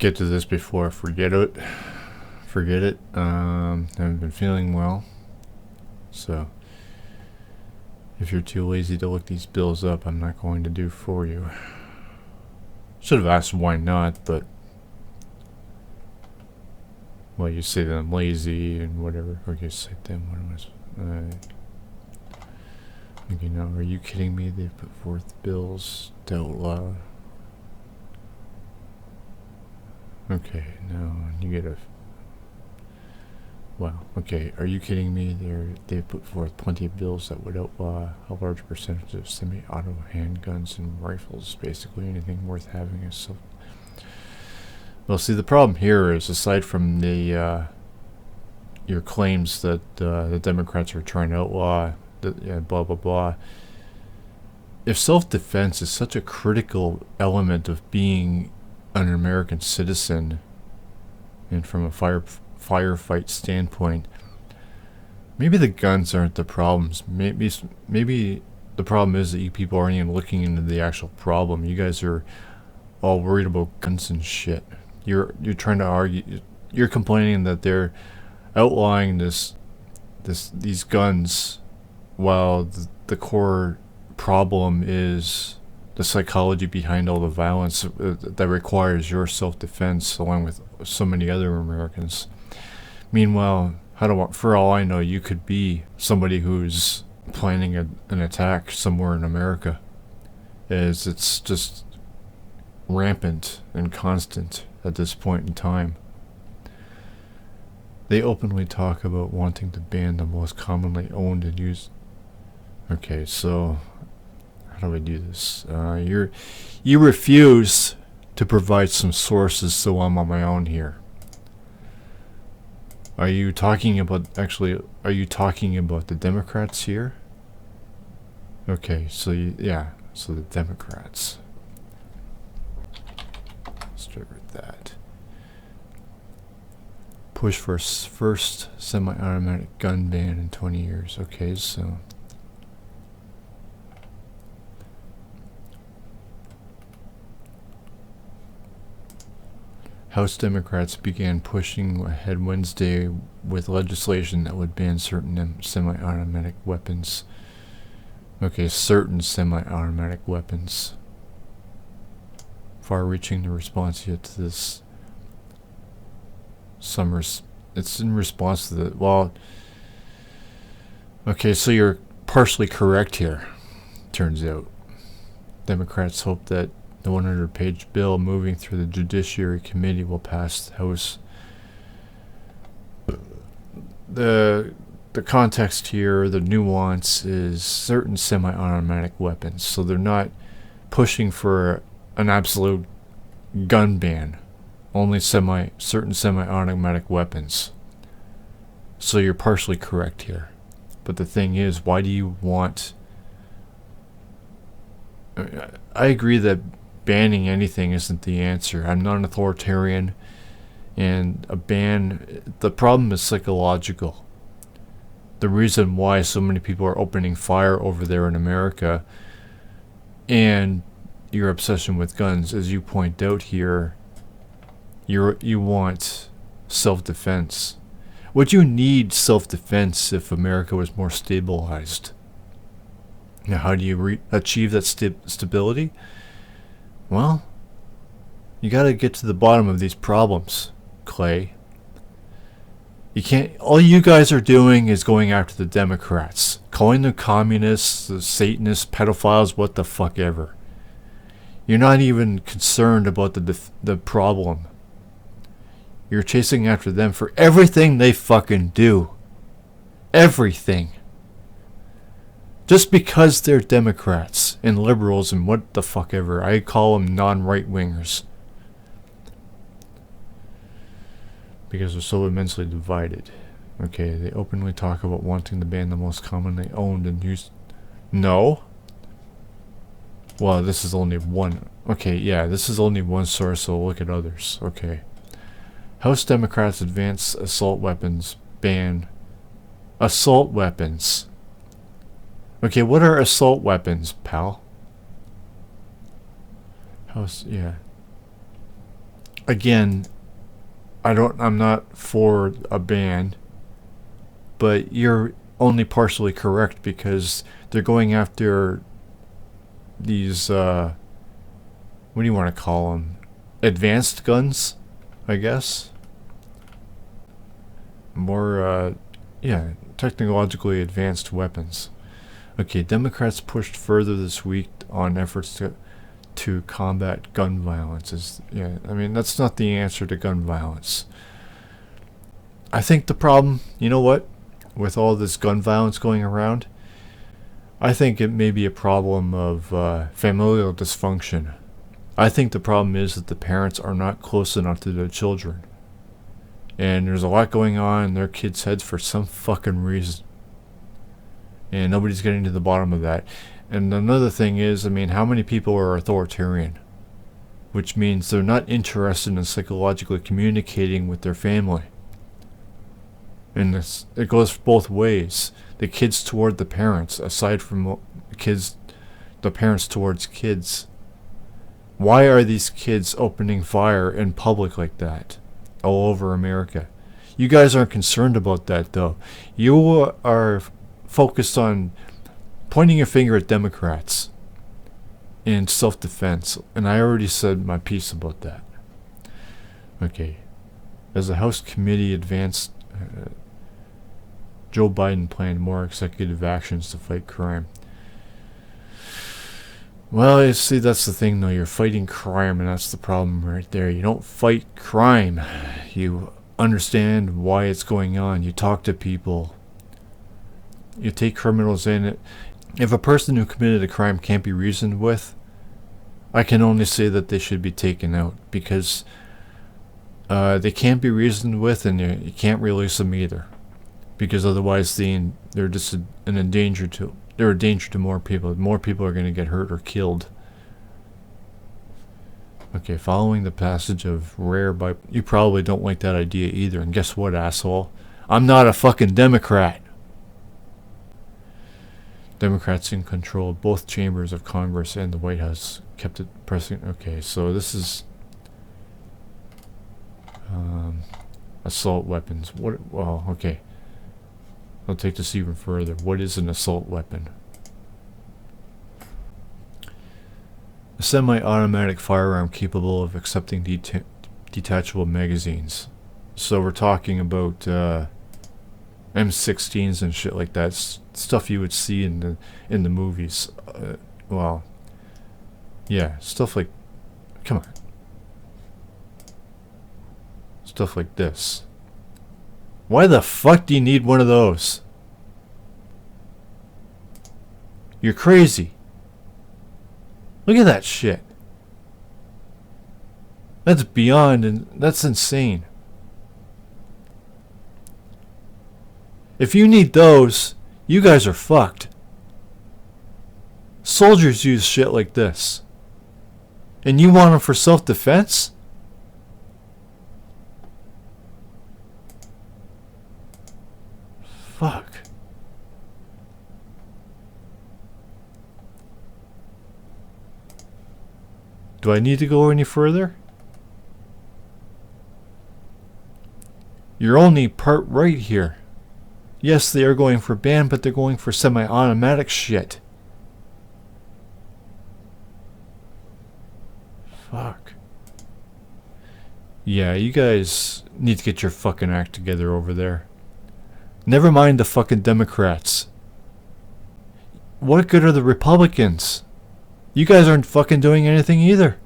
get to this before I forget it. Haven't been feeling well, so if you're too lazy to look these bills up, I'm not going to do for you. Should have asked why not, but well, you say that I'm lazy and whatever. Okay, cite them. What am I? Okay, now are you kidding me? They put forth bills to outlaw. Okay, now you get a. Wow. Okay, are you kidding me? They put forth plenty of bills that would outlaw a large percentage of semi-auto handguns and rifles. Basically, anything worth having is so. Well, see, the problem here is, aside from the your claims that the Democrats are trying to outlaw, blah blah blah. If self-defense is such a critical element of being an American citizen, and from a firefight standpoint, maybe the guns aren't the problems. Maybe the problem is that you people aren't even looking into the actual problem. You guys are all worried about guns and shit. You're trying to argue. You're complaining that they're outlawing these guns, while the core problem is the psychology behind all the violence that requires your self-defense, along with so many other Americans. Meanwhile, for all I know, you could be somebody who's planning an attack somewhere in America, as it's just rampant and constant at this point in time. They openly talk about wanting to ban the most commonly owned and used. Okay, so how do I do this? You refuse to provide some sources, so I'm on my own here. Are you talking about the Democrats here? Okay, so so the Democrats. Let's start with that. Push for first semi-automatic gun ban in 20 years. Okay, so House Democrats began pushing ahead Wednesday with legislation that would ban certain semi-automatic weapons. Okay, certain semi-automatic weapons. Far-reaching the response yet to this summer's. It's in response to the. Well, okay, so you're partially correct here, turns out. Democrats hope that the 100-page bill moving through the Judiciary Committee will pass the House. The context here, the nuance, is certain semi-automatic weapons. So they're not pushing for an absolute gun ban. Only certain semi-automatic weapons. So you're partially correct here. But the thing is, why do you want... I agree that banning anything isn't the answer. I'm not an authoritarian, and a ban, the problem is psychological. The reason why so many people are opening fire over there in America, and your obsession with guns, as you point out here, you want self-defense. Would you need self-defense if America was more stabilized? Now, how do you achieve that stability? Well, you gotta get to the bottom of these problems, Clay. You can't. All you guys are doing is going after the Democrats, calling them communists, the Satanists, pedophiles, what the fuck ever. You're not even concerned about the problem. You're chasing after them for everything they fucking do. Everything. Just because they're Democrats and liberals and what the fuck ever. I call them non-right-wingers. Because they're so immensely divided. Okay, they openly talk about wanting to ban the most commonly owned and used... No? Well, this is only one... Okay, yeah, this is only one source, so look at others. Okay. House Democrats advance assault weapons ban... Assault weapons. Okay, what are assault weapons, pal? House, yeah. again, I'm not for a ban, but you're only partially correct because they're going after these, what do you want to call them? Advanced guns, I guess. More, yeah, technologically advanced weapons. Okay, Democrats pushed further this week on efforts to combat gun violence. Yeah, I mean, that's not the answer to gun violence. I think the problem, you know what, with all this gun violence going around, I think it may be a problem of familial dysfunction. I think the problem is that the parents are not close enough to their children. And there's a lot going on in their kids' heads for some fucking reason. And nobody's getting to the bottom of that. And another thing is, I mean, how many people are authoritarian? Which means they're not interested in psychologically communicating with their family. And it goes both ways. The kids toward the parents, aside from the parents towards kids. Why are these kids opening fire in public like that? All over America. You guys aren't concerned about that, though. You are focused on pointing your finger at Democrats in self-defense, and I already said my piece about that. Okay. As the House committee advanced, Joe Biden planned more executive actions to fight crime. Well, you see, that's the thing, though. You're fighting crime, and that's the problem right there. You don't fight crime. You understand why it's going on. You talk to people. You take criminals in. If a person who committed a crime can't be reasoned with, I can only say that they should be taken out, because they can't be reasoned with, and you can't release them either, because otherwise they're just a danger to more people. More people are going to get hurt or killed. Okay, following the passage of you probably don't like that idea either. And guess what, asshole? I'm not a fucking Democrat. Democrats in control of both chambers of Congress and the White House kept it pressing. Okay, so this is assault weapons. Well, okay. I'll take this even further. What is an assault weapon? A semi-automatic firearm capable of accepting detachable magazines. So we're talking about M16s and shit like that. Stuff you would see in the movies. Well, yeah, stuff like, come on, stuff like this. Why the fuck do you need one of those? You're crazy. Look at that shit. That's beyond, and that's insane. If you need those, you guys are fucked. Soldiers use shit like this. And you want them for self-defense? Fuck. Do I need to go any further? You're only part right here. Yes, they are going for ban, but they're going for semi-automatic shit. Fuck. Yeah, you guys need to get your fucking act together over there. Never mind the fucking Democrats. What good are the Republicans? You guys aren't fucking doing anything either.